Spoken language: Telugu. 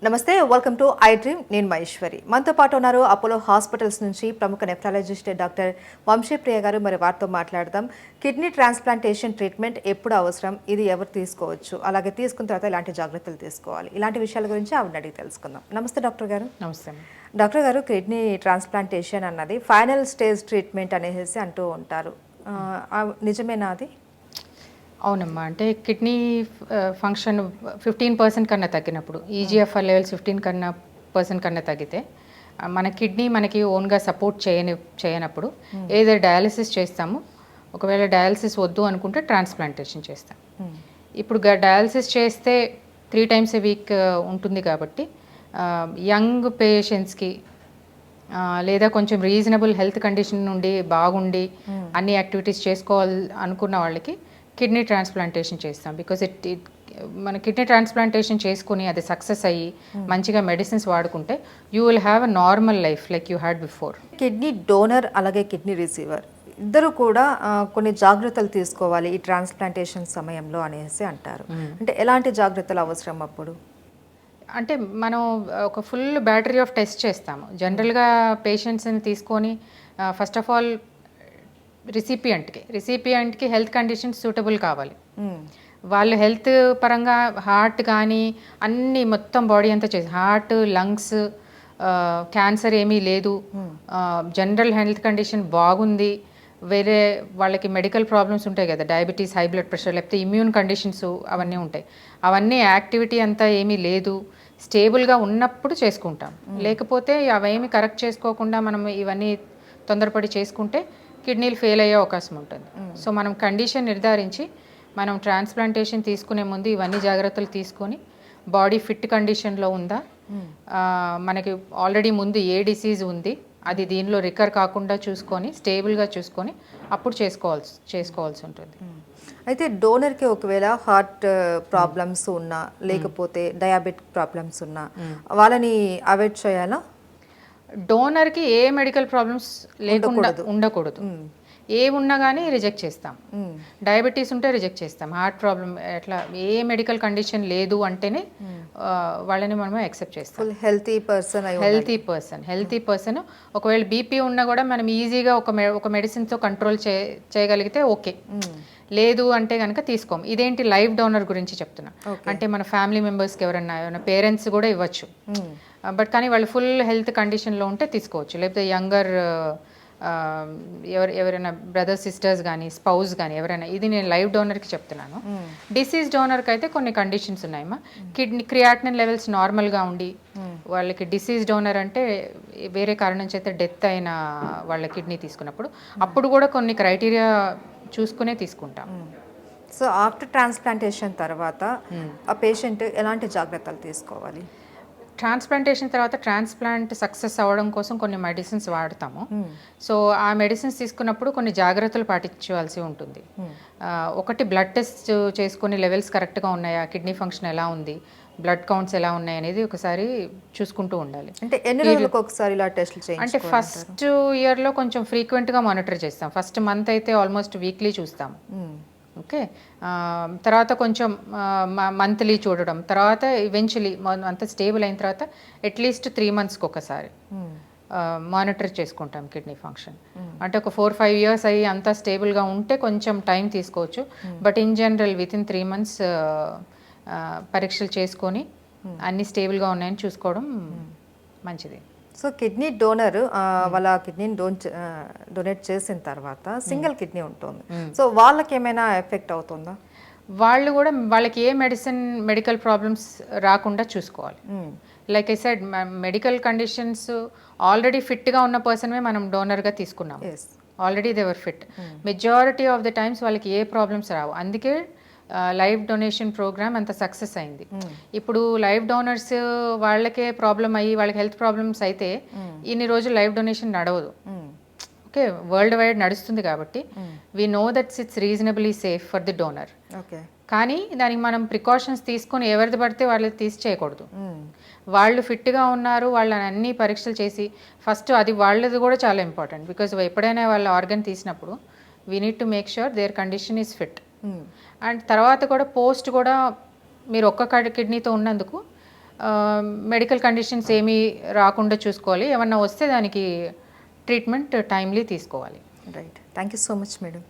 నమస్తే, వెల్కమ్ టు ఐ డ్రీమ్. నేను మహేశ్వరి. మనతో పాటు ఉన్నారు అపోలో హాస్పిటల్స్ నుంచి ప్రముఖ నెఫ్రాలజిస్ట్ డాక్టర్ వంశీప్రియ గారు. మరి వారితో మాట్లాడదాం. కిడ్నీ ట్రాన్స్ప్లాంటేషన్ ట్రీట్మెంట్ ఎప్పుడు అవసరం, ఇది ఎవరు తీసుకోవచ్చు, అలాగే తీసుకున్న తర్వాత ఎలాంటి జాగ్రత్తలు తీసుకోవాలి, ఇలాంటి విషయాల గురించి ఆవిడ అడిగి తెలుసుకుందాం. నమస్తే డాక్టర్ గారు. నమస్తే డాక్టర్ గారు, కిడ్నీ ట్రాన్స్ప్లాంటేషన్ అన్నది ఫైనల్ స్టేజ్ ట్రీట్మెంట్ అనేసి అంటూ ఉంటారు. నిజమేనా అది? అవునమ్మా, అంటే కిడ్నీ ఫంక్షన్ 15% కన్నా తగ్గినప్పుడు, ఈజీఎఫ్ఆర్ లెవెల్స్ 15% కన్నా తగ్గితే మన కిడ్నీ మనకి ఓన్గా సపోర్ట్ చేయనప్పుడు ఏదో డయాలసిస్ చేస్తాము. ఒకవేళ డయాలసిస్ వద్దు అనుకుంటే ట్రాన్స్ప్లాంటేషన్ చేస్తాం. ఇప్పుడు డయాలసిస్ చేస్తే 3 times a week ఉంటుంది కాబట్టి యంగ్ పేషెంట్స్కి లేదా కొంచెం రీజనబుల్ హెల్త్ కండిషన్ నుండి బాగుండి అన్ని యాక్టివిటీస్ చేసుకోవాలి అనుకున్న వాళ్ళకి కిడ్నీ ట్రాన్స్ప్లాంటేషన్ చేస్తాం. బికాజ్ మన కిడ్నీ ట్రాన్స్ప్లాంటేషన్ చేసుకుని అది సక్సెస్ అయ్యి మంచిగా మెడిసిన్స్ వాడుకుంటే you will have a normal life like you had before. Kidney donor అలాగే కిడ్నీ రిసీవర్ ఇద్దరు కూడా కొన్ని జాగ్రత్తలు తీసుకోవాలి ఈ ట్రాన్స్ప్లాంటేషన్ సమయంలో అనేసి అంటారు. అంటే ఎలాంటి జాగ్రత్తలు అవసరం అప్పుడు? అంటే మనం ఒక ఫుల్ బ్యాటరీ ఆఫ్ టెస్ట్ చేస్తాము. జనరల్గా పేషెంట్స్ని తీసుకొని ఫస్ట్ ఆఫ్ ఆల్ రిసిపియంట్కి హెల్త్ కండిషన్స్ సూటబుల్ కావాలి. వాళ్ళు హెల్త్ పరంగా హార్ట్ కానీ అన్ని మొత్తం బాడీ అంతా చేసి హార్ట్, లంగ్స్, క్యాన్సర్ ఏమీ లేదు, జనరల్ హెల్త్ కండిషన్ బాగుంది, వేరే వాళ్ళకి మెడికల్ ప్రాబ్లమ్స్ ఉంటాయి కదా, డయాబెటీస్, హై బ్లడ్ ప్రెషర్, లేకపోతే ఇమ్యూన్ కండిషన్స్ అవన్నీ ఉంటాయి, అవన్నీ యాక్టివిటీ అంతా ఏమీ లేదు, స్టేబుల్గా ఉన్నప్పుడు చేసుకుంటాం. లేకపోతే అవేమి కరెక్ట్ చేసుకోకుండా మనం ఇవన్నీ తొందరపడి చేసుకుంటే కిడ్నీలు ఫెయిల్ అయ్యే అవకాశం ఉంటుంది. సో మనం కండిషన్ నిర్ధారించి మనం ట్రాన్స్ప్లాంటేషన్ తీసుకునే ముందు ఇవన్నీ జాగ్రత్తలు తీసుకొని బాడీ ఫిట్ కండిషన్లో ఉందా, మనకి ఆల్రెడీ ముందు ఏ డిసీజ్ ఉంది అది దీనిలో రికర్ కాకుండా చూసుకొని స్టేబుల్గా చూసుకొని అప్పుడు చేసుకోవాల్సి ఉంటుంది. అయితే డోనర్కి ఒకవేళ హార్ట్ ప్రాబ్లమ్స్ ఉన్నా లేకపోతే డయాబెటిక్ ప్రాబ్లమ్స్ ఉన్నా వాళ్ళని అవాయిడ్ చేయాలా? డోనర్కి ఏ మెడికల్ ప్రాబ్లమ్స్ లేకుండా ఉండకూడదు. ఏ ఉన్నా కానీ రిజెక్ట్ చేస్తాం. డయాబెటీస్ ఉంటే రిజెక్ట్ చేస్తాం. హార్ట్ ప్రాబ్లం ఎట్లా ఏ మెడికల్ కండిషన్ లేదు అంటేనే వాళ్ళని మనం యాక్సెప్ట్ చేస్తాం. హెల్తీ పర్సన్ ఒకవేళ బీపీ ఉన్నా కూడా మనం ఈజీగా ఒక మెడిసిన్తో కంట్రోల్ చేయగలిగితే ఓకే. లేదు అంటే కనుక తీసుకోం. ఇదేంటి లైవ్ డోనర్ గురించి చెప్తున్నా. అంటే మన ఫ్యామిలీ మెంబర్స్కి ఎవరైనా పేరెంట్స్ కూడా ఇవ్వచ్చు. బట్ కానీ వాళ్ళు ఫుల్ హెల్త్ కండిషన్లో ఉంటే తీసుకోవచ్చు. లేకపోతే యంగర్ ఎవరైనా బ్రదర్స్, సిస్టర్స్ కానీ, స్పౌస్ కానీ ఎవరైనా, ఇది నేను లైవ్ డోనర్కి చెప్తున్నాను. డిసీజ్ డోనర్కి అయితే కొన్ని కండిషన్స్ ఉన్నాయమ్మా. కిడ్నీ క్రియాటినిన్ లెవెల్స్ నార్మల్గా ఉండి వాళ్ళకి డిసీజ్ డోనర్ అంటే వేరే కారణం చేత డెత్ అయిన వాళ్ళ కిడ్నీ తీసుకున్నప్పుడు అప్పుడు కూడా కొన్ని క్రైటీరియా చూసుకునే తీసుకుంటాం. సో ఆఫ్టర్ ట్రాన్స్ప్లాంటేషన్ తర్వాత ఆ పేషెంట్ ఎలాంటి జాగ్రత్తలు తీసుకోవాలి? ట్రాన్స్ప్లాంటేషన్ తర్వాత ట్రాన్స్ప్లాంట్ సక్సెస్ అవ్వడం కోసం కొన్ని మెడిసిన్స్ వాడతాము. సో ఆ మెడిసిన్స్ తీసుకున్నప్పుడు కొన్ని జాగ్రత్తలు పాటించవలసి ఉంటుంది. ఒకటి బ్లడ్ టెస్ట్ చేసుకుని లెవెల్స్ కరెక్ట్గా ఉన్నాయా, కిడ్నీ ఫంక్షన్ ఎలా ఉంది, బ్లడ్ కౌంట్స్ ఎలా ఉన్నాయి అనేది ఒకసారి చూసుకుంటూ ఉండాలి. అంటే ఎన్ని రోజులకు ఒకసారి ఇలా టెస్ట్లు చేయాలి? అంటే ఫస్ట్ ఇయర్లో కొంచెం ఫ్రీక్వెంట్గా మానిటర్ చేస్తాం. ఫస్ట్ మంత్ అయితే ఆల్మోస్ట్ వీక్లీ చూస్తాము. ఓకే, తర్వాత కొంచెం మంత్లీ చూడడం, తర్వాత ఈవెన్చువలీ అంత స్టేబుల్ అయిన తర్వాత అట్లీస్ట్ 3 monthsకి ఒకసారి మానిటర్ చేసుకుంటాం కిడ్నీ ఫంక్షన్. అంటే ఒక 4-5 years అయ్యి అంతా స్టేబుల్గా ఉంటే కొంచెం టైం తీసుకోవచ్చు. But in general within 3 months పరీక్షలు చేసుకొని అన్నీ స్టేబుల్గా ఉన్నాయని చూసుకోవడం మంచిది. సో కిడ్నీ డోనర్ వాళ్ళ కిడ్నీని డొనేట్ చేసిన తర్వాత సింగిల్ కిడ్నీ ఉంటుంది. సో వాళ్ళకి ఏమైనా ఎఫెక్ట్ అవుతుందా? వాళ్ళకి ఏ మెడికల్ ప్రాబ్లమ్స్ రాకుండా చూసుకోవాలి. Like I said, medical conditions already ఫిట్గా ఉన్న పర్సన్మే మనం డోనర్గా తీసుకున్నాం. Already they are fit. Majority of the times వాళ్ళకి ఏ ప్రాబ్లమ్స్ రావు. అందుకే లైవ్ డొనేషన్ ప్రోగ్రామ్ అంత సక్సెస్ అయింది. ఇప్పుడు లైవ్ డోనర్స్ వాళ్ళకే ప్రాబ్లం అయ్యి వాళ్ళకి హెల్త్ ప్రాబ్లమ్స్ అయితే ఇన్ని రోజులు లైవ్ డొనేషన్ నడవదు. ఓకే, వరల్డ్ వైడ్ నడుస్తుంది కాబట్టి we know that's it's reasonably safe for the donor. కానీ దానికి మనం ప్రికాషన్స్ తీసుకొని ఎవరిది పడితే వాళ్ళకి తీసి చేయకూడదు. వాళ్ళు ఫిట్గా ఉన్నారు, వాళ్ళని అన్ని పరీక్షలు చేసి ఫస్ట్ అది వాళ్ళది కూడా చాలా ఇంపార్టెంట్. బికాజ్ ఎప్పుడైనా వాళ్ళ ఆర్గన్ తీసినప్పుడు we need to make sure there condition is fit. And తర్వాత కూడా పోస్ట్ కూడా మీరు ఒక్క కిడ్నీతో ఉన్నందుకు మెడికల్ కండిషన్స్ ఏమీ రాకుండా చూసుకోవాలి. ఏమన్నా వస్తే దానికి ట్రీట్మెంట్ టైమ్లీ తీసుకోవాలి. Right, thank you so much madam.